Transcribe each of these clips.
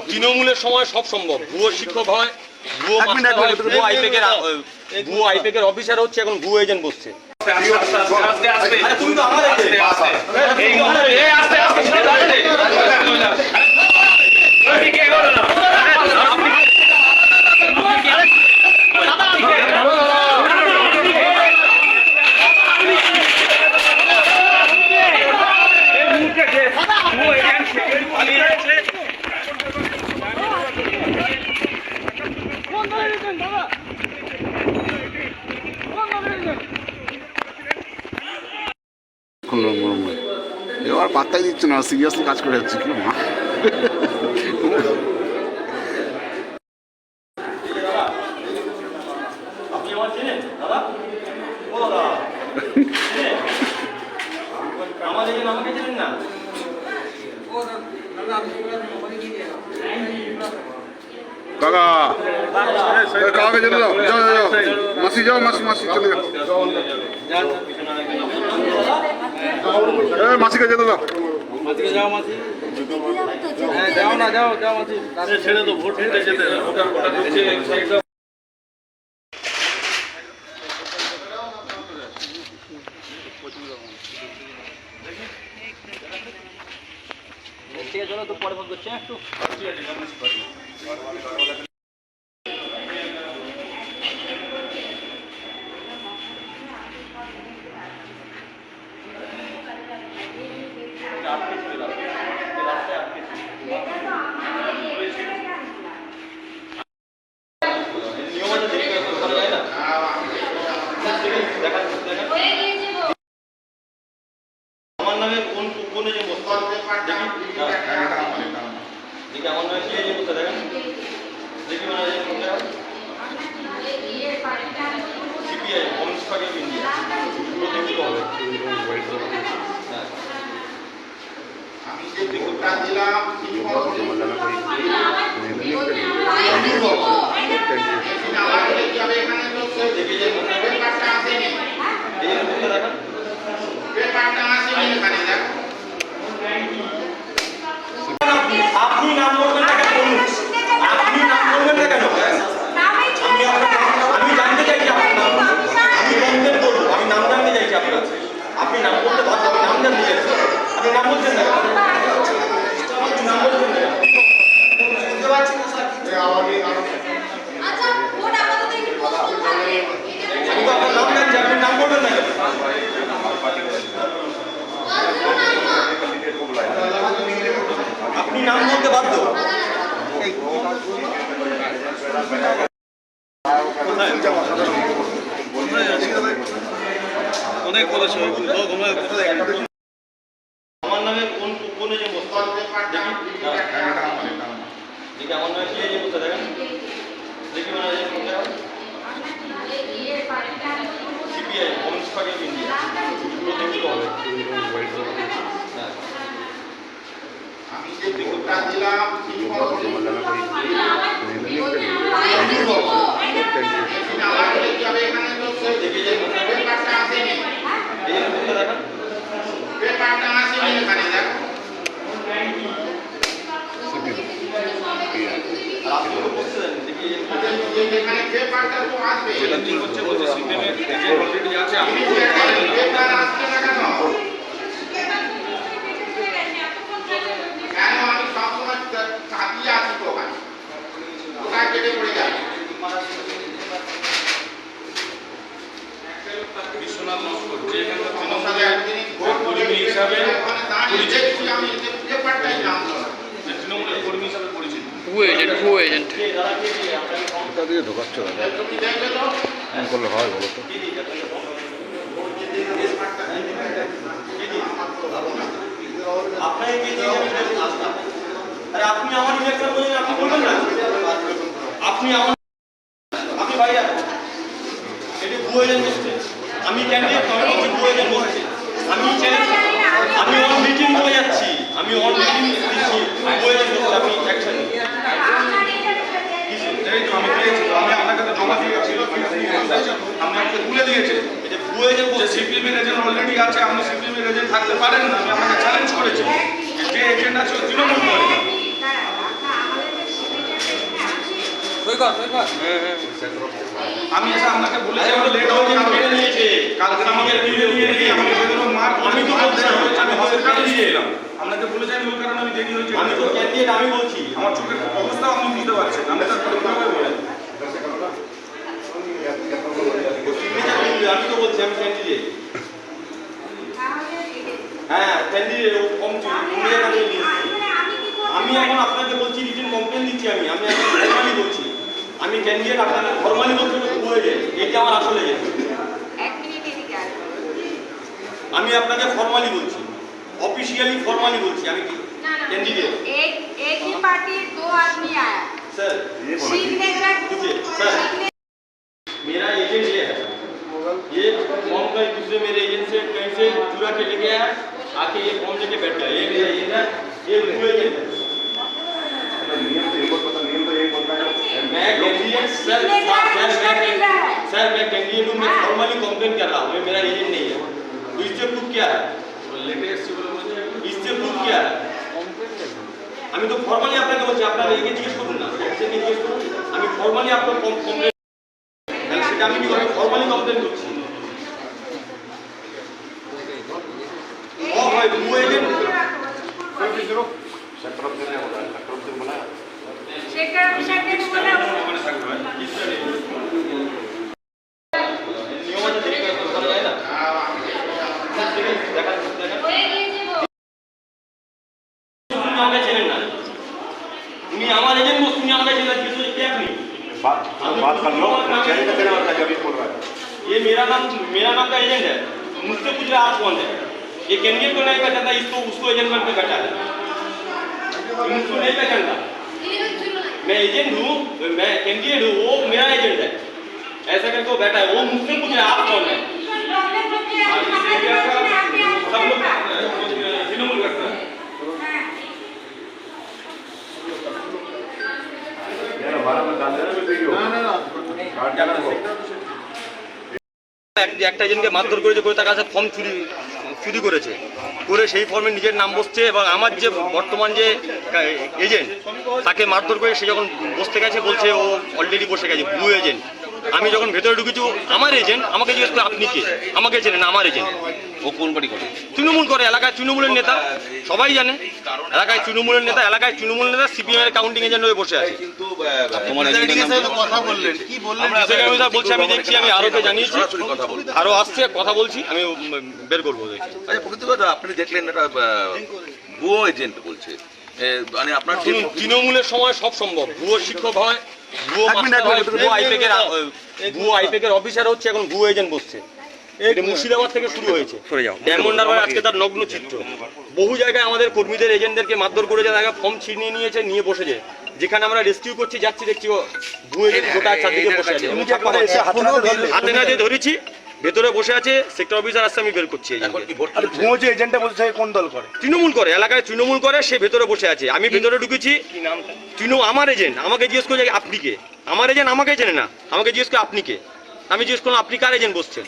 তৃণমূলের সময় সব সম্ভব। ভুয়ো শিক্ষক হয়, ভুয়ো আইপেকের অফিসার হচ্ছে, এখন ভুয়ো এজেন্ট বসছে। এবার পাত্তাই দিচ্ছে না, সিরিয়াসলি কাজ করে যাচ্ছে কি মা। কাকা কাকাকে যেতে দাও, যাও যাও মাসি, যাও মাসি, মাসি চলে যাও, মাসিকে যেতে দাও। যাও না, যাও যাও মাসি, ছেড়ে তো ভোট দিতে যেতে। ঠিক আছে, চলো তো পরে ফোন করছি একটু। আমার নামে কোন কোন যে বসতে দেখি, আমার নামে কি যে বসতে দেখেন, দেখি মানে CPI communist party of India দেখতে হবে। আমি যে ভোটটা দিলাম দেখি যে পেপারটা আসেনি, এই বসতে দেখেন, পেপারটা আসেনি এখানে দেখো। আপনি নাম বলবেন না কেন? আপনি নাম বলবেন না কেন? আমি জানতে চাইছি আপনার নাম। আমি কমপ্লেন করবো, আমি নাম জানতে চাইছি আপনার। আপনি নাম বলতে বাধ্য, আমি নাম জানতে চাইছি। আপনি নাম বলছেন না কেন? আপনি নাম বলছেন না কেন? বুঝতে পারছি না স্যার। আচ্ছা, ভোট আপাতত একটু পোস্টপোন থাকবে। আমি তো আপনার নাম জানছি, আপনি নাম বলবেন না কেন? আপনি নাম বলতে বাধ্য। অনেক করেছে আমার নামে কোন কোন যে বসতে দেখি, আমার নামে কি যে বসতে দেখেন, দেখি মানে CPI communist party of India দেখতে হবে। আমি যে ভোটটা দিলাম দেখি যে পেপারটা আসেনি, এই বসতে দেখেন, পেপারটা আসেনি এখানে দেখো। আর আপনি তো বসতে দেন, দেখি এখানে পেপারটা তো আসবে, হচ্ছে বলছে সিপিএমের এজেন্ট অলরেডি আছে। আপনি পেপার আসছে না কেন? কেন আমি সবসময় চাপিয়ে আছি তো ওখানে, কোথায় কেটে পড়ে যাবে। বিশ্বনাথ নস্কর যে এখানে কর্মী হিসাবে আমি পেপারটাই জানতো না। তৃণমূলের কর্মী হিসাবে পরিচিত। কোথা দিয়ে ঢোকাচ্ছ দাদা? এমন করলে হয় বলো তো? আপনাকে কে দিয়ে আরে আপনি আমার ইলেকশন বলেন, আপনি বলবেন না? আপনি আমার, আপনি বাইরে আসুন। এটা ভুয়ো এজেন্ট বসছে। আমি ক্যান্ডিডেট, আমি বলছি ভুয়ো এজেন্ট বসছে। আমি চ্যালেঞ্জ, আমি অন মিটিং করে যাচ্ছি, আমি অন মিটিং দিচ্ছি, ভুয়ো এজেন্ট বসছে। আপনি অ্যাকশন নিন। এই তো আমি পেয়েছি, আমি আপনার কাছে জমা দিয়েছি, আপনি আমাকে তুলে দিয়েছে। এটা ভুয়ো এজেন্ট যে বসছে। সিপিএমের এজেন্ট অলরেডি আছে, আপনি সিপিএমের এজেন্ট থাকতে পারেন না। আমি আপনাকে চ্যালেঞ্জ করেছি, যে এজেন্ট আছে তৃণমূল করে। আমি এসে আপনাকে বলেছি আরে আমার লেট হয়েছে আমি মেনে নিয়েছে। কালকে আমাকে তুলে নিয়ে গিয়ে আমাকে বেরোনো মার আমি তো বলছি না, আমি হসপিটালে আমি ছিলাম আপনাকে বলেছি আমি ওই কারণে আমি দেরি হয়েছে আমি তো ক্যান্ডিডেট আমি বলছি আমার চোখের অবস্থা আপনি বুঝতে পারছেন আমি তার পরিকল্পনা বলেন আমি তো বলছি আমি ক্যান্ডিডেট তাহলে হ্যাঁ ক্যান্ডিডেট কম আমি এখন আপনাকে বলছি রিটেন কমপ্লেন দিচ্ছি আমি এখন ফর্মালি বলছি আমি ক্যান্ডিডেট আপনাকে ফর্মালি বলছি হয়ে যায় এটা আমার আসলে এক মিনিট এদিকে আসুন। আমি আপনাকে ফর্মালি বলছি ऑफिशियली फॉर्मली बोलছি আমি কি ना ना कैंडिडेट एक ही पार्टी दो आदमी आया सर सिग्नेचर देखिए सर मेरा एजेंट ये है ये फॉर्म का दूसरे मेरे एजेंट से कहीं से चुरा के लेके आया आके ये फॉर्म लेके बैठ गया ये मेरा एजेंट है ये वो एजेंट है मैं कैंडिडेट सर मैं कैंडिडेट हूँ मैं फॉर्मली कंप्लेंट कर रहा हूँ ये मेरा एजेंट नहीं है तो इससे प्रूफ क्या है इससे प्रूफ क्या है আমি তো ফর্মালি আপনাকে বলছি আপনারা একে জিজ্ঞেস করুন না একে জিজ্ঞেস করুন আমি ফর্মালি আপনার কমপ্লেন সেটা আমি কি করে ফর্মালি কমপ্লেন করছি ও ভাই ভুয়ো এজেন্ট सेक्टर ऑफिसर ने बोला ওখানে থাকবে ভাই নিয়ম আছে দেখে করা যায় না দেখা হয়ে গিয়েছে গো তুমি আমাকে চেনেন না উনি আমার এজেন্ট বস তুমি আমাকে চেনেন কিছু কে আপনি बात कर लो चेंज करने वाला जब बोल रहा है ये मेरा नाम का एजेंट है मुझसे पूछ रहा आप कौन है ये कैंडिडेट को नहीं पहचानता इसको उसको एजेंट बन के बैठा है मुझको नहीं पहचानता मैं एजेंट हूँ मैं कैंडिडेट हूँ वो मेरा एजेंट है ऐसा करके वो बैठा है वो मुझसे पूछ रहा है आप कौन है सब लोग तृणमूल करता है একটা এজেন্টকে মারধর করেছে করে তার কাছে ফর্ম চুরি করেছে করে সেই ফর্মে নিজের নাম বসছে এবং আমার যে বর্তমান যে এজেন্ট তাকে মারধর করে সে যখন বসতে গেছে বলছে ও অলরেডি বসে গেছে ভুয়ো এজেন্ট আমি যখন ভেতরে ঢুকেছি আমার এজেন্ট আমাকে জিজ্ঞেস করে আপনি কে আমাকে চেনে না আমার এজেন্ট ও কোন বাড়ি করে তৃণমূল করে এলাকায় তৃণমূলের নেতা সবাই জানে এলাকায় তৃণমূলের নেতা এলাকায় তৃণমূল নেতা সিপিএম এর কাউন্টিং এজেন্ট হয়ে বসে আছে বলছি আমি দেখছি আমি আরোকে জানিয়েছি আরো আসছে কথা বলছি আমি বের করবো দেখি আচ্ছা প্রকৃত কথা আপনি দেখলেন এটা ভুয়ো এজেন্ট বলছে মানে আপনার শুনুন তৃণমূলের সময় সব সম্ভব ভুয়ো শিক্ষক হয় ভুয়ো মাস্টার হয় ভুয়ো আইপেকের অফিসার হচ্ছে এখন ভুয়ো এজেন্ট বসছে এটা মুর্শিদাবাদ থেকে শুরু হয়েছে ডায়মন্ড হারবার আজকে তার নগ্ন চিত্র বহু জায়গায় আমাদের কর্মীদের এজেন্টদেরকে মারধর করে যায় ফর্ম ছিনিয়ে নিয়েছে নিয়ে বসেছে যেখানে আমরা রেস্কিউ করছি যাচ্ছি দেখছি ভুয়ো এজেন্ট গোটা চারদিকে বসে আছে হাতে নাতে ধরেছি ভেতরে বসে আছে সেক্টর অফিসার আসছে আমি বের করছি ভুয়ো যে এজেন্টটা বলছে সে কোন দল করে? তৃণমূল করে এলাকায় তৃণমূল করে সে ভেতরে বসে আছে আমি ভেতরে ঢুকেছি আমার এজেন্ট আমাকে জিজ্ঞেস করে আপনি কে আমার এজেন্ট আমাকে চেনে না আমাকে জিজ্ঞেস করে আপনি কে আমি জিজ্ঞেস করলাম আপনি কার এজেন্ট বসছেন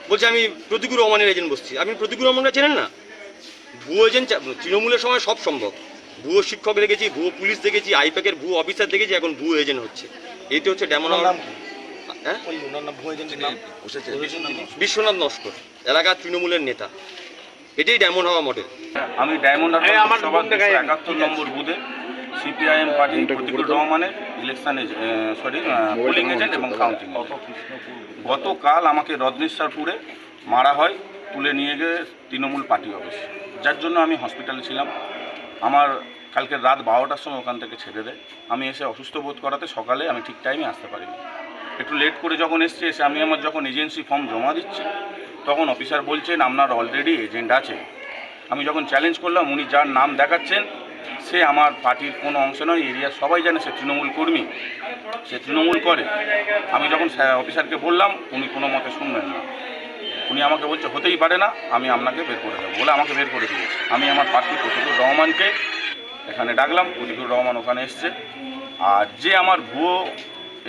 বলছে আমি প্রতিকুর রহমানের এজেন্ট বসছি আপনি প্রতিকুর রহমানরা চেনেন না ভুয়ো এজেন্ট তৃণমূলের সময় সব সম্ভব ভুয়ো শিক্ষক দেখেছি ভুয়ো পুলিশ দেখেছি আইপ্যাকের ভুয়ো অফিসার দেখেছি এখন ভুয়ো এজেন্ট হচ্ছে এইটা হচ্ছে ডেমন হ্যাঁ বিশ্বনাথ নস্কর এলাকার তৃণমূলের নেতা এটাই ডায়মন্ড হাওয়া মডেল আমি ডায়মন্ড হারবার সভা 271 নম্বর বুথে সিপিআইএম পার্টি প্রতিকুল রহমানের ইলেকশন পোলিং এজেন্ট এবং কাউন্টিং গতকাল আমাকে রত্নেশ্বরপুরে মারা হয় তুলে নিয়ে গিয়ে তৃণমূল পার্টি অফিস যার জন্য আমি হসপিটালে ছিলাম আমার কালকে রাত 12টার সময় ওখান থেকে ছেড়ে দেয় আমি এসে অসুস্থ বোধ করাতে সকালে আমি ঠিক টাইমে আসতে পারিনি একটু লেট করে যখন এসছি এসে আমি আমার যখন এজেন্সি ফর্ম জমা দিচ্ছি তখন অফিসার বলছেন আপনার অলরেডি এজেন্ট আছে আমি যখন চ্যালেঞ্জ করলাম উনি যার নাম দেখাচ্ছেন সে আমার পার্টির কোনো অংশ নয় এরিয়ার সবাই জানে সে তৃণমূল কর্মী সে তৃণমূল করে আমি যখন অফিসারকে বললাম উনি কোনো মতে শুনবেন না উনি আমাকে বলছে হতেই পারে না আমি আপনাকে বের করে দেবো বলে আমাকে বের করে দিয়েছে আমি আমার প্রার্থী প্রতিকুর রহমানকে এখানে ডাকলাম প্রতিকুর রহমান ওখানে এসছে আর যে আমার ভুয়ো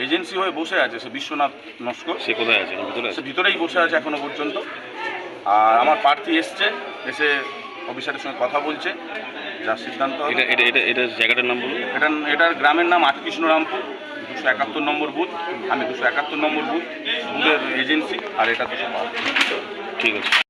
এজেন্সি হয়ে বসে আছে সে বিশ্বনাথ নস্কর সে কোথায় আছে সে ভিতরেই বসে আছে এখনো পর্যন্ত আর আমার প্রার্থী এসছে এসে অফিসারের সঙ্গে কথা বলছে যা সিদ্ধান্ত হবে। এটা জায়গাটার নাম বলুন। এটার গ্রামের নাম আটকৃষ্ণরামপুর, 271 নম্বর বুথ। আমি 271 নম্বর বুথের এজেন্সি, আর এটা 205। ঠিক আছে।